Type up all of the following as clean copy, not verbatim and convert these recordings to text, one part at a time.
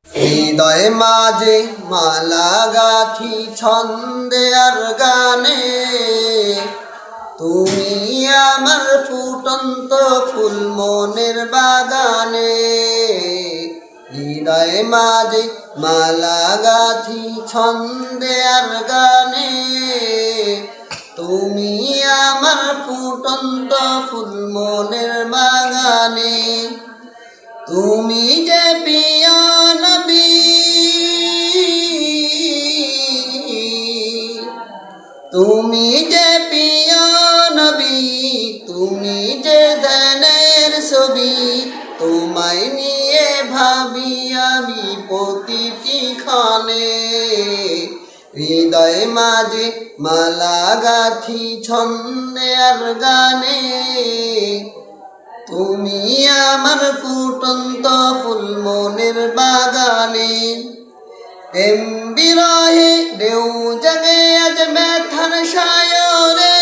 হৃদয় মাঝে মালা গাথি ছন্দে আর গানে, তুমি আমার ফুটন্ত ফুল মনের বাগানে। হৃদয় মাঝে মালা গাথি ছন্দে আর গানে, তুমি আমার ফুটন্ত ফুল মনের বাগানে। তুমি যে প্রিয় নবী, তুমি যে প্রিয় নবী, তুমি যে ধ্যানের ছবি, তোমায় নিয়ে ভাবি আমি প্রতিটি ক্ষণে। হৃদয় মাঝে মালা গাথি ছন্দে আর গানে, তুমি আমার ফুটন্ত ফুল মনের বাগানে। প্রেম বিরহে ঢেউ জাগে আজ ব্যথার সায়রে,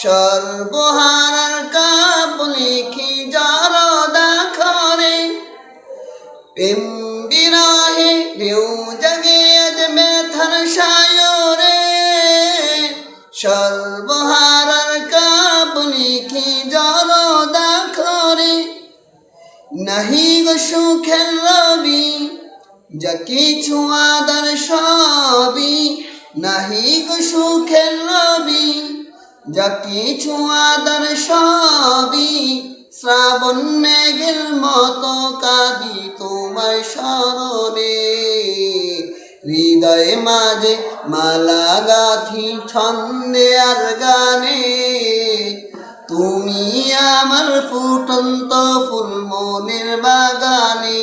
সর্বহারার কাপ লিখি জরদাখরে। প্রেম বিরহে ঢেউ জাগে আজ ব্যথার সায়রে, সর্বহারার কাপ লিখি জরদাখরে। নাহি গো সুখের রবি, যা কিছু আদর সবই, নাহি গো সুখের রবি, যা কিছু আদর সবই। শ্রাবণ মেঘের মতো কাঁদি তোমায় স্মরণে। হৃদয় মাঝে মালা গাথি ছন্দে আর গানে, তুমি আমার ফুটন্ত ফুল মনের বাগানে।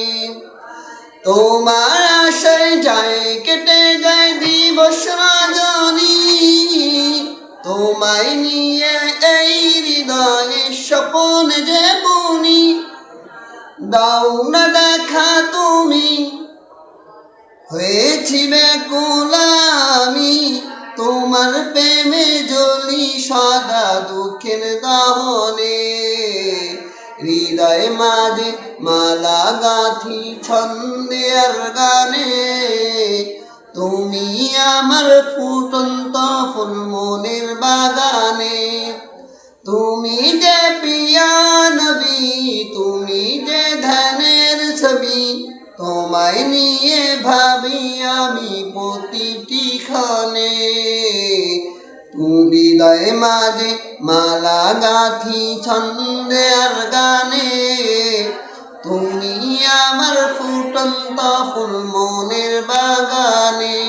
তোমার আশায় যায় কেটে যায় দিবস রজনী, তোমায় নিয়ে এই হৃদয়ে স্বপ্ন যে বুনি। দাও না দেখা তুমি, হয়েছি ব্যাকুল আমি, তোমার প্রেমে জ্বলি সদা দুঃখের দহনে। হৃদয় মাঝে মালা গাথি ছন্দে আর গানে, তুমি আমার ফুটন্ত ফুল মনের বাগানে। তুমি যে প্রিয় নবী, তুমি যে ধ্যানের ছবি, তোমায় নিয়ে ভাবি আমি প্রতিটি ক্ষণে। তুমি হৃদয় মাঝে মালা গাথি ছন্দে আর গানে, তুমি আমার ফুটন্ত ফুল মনের বাগানে।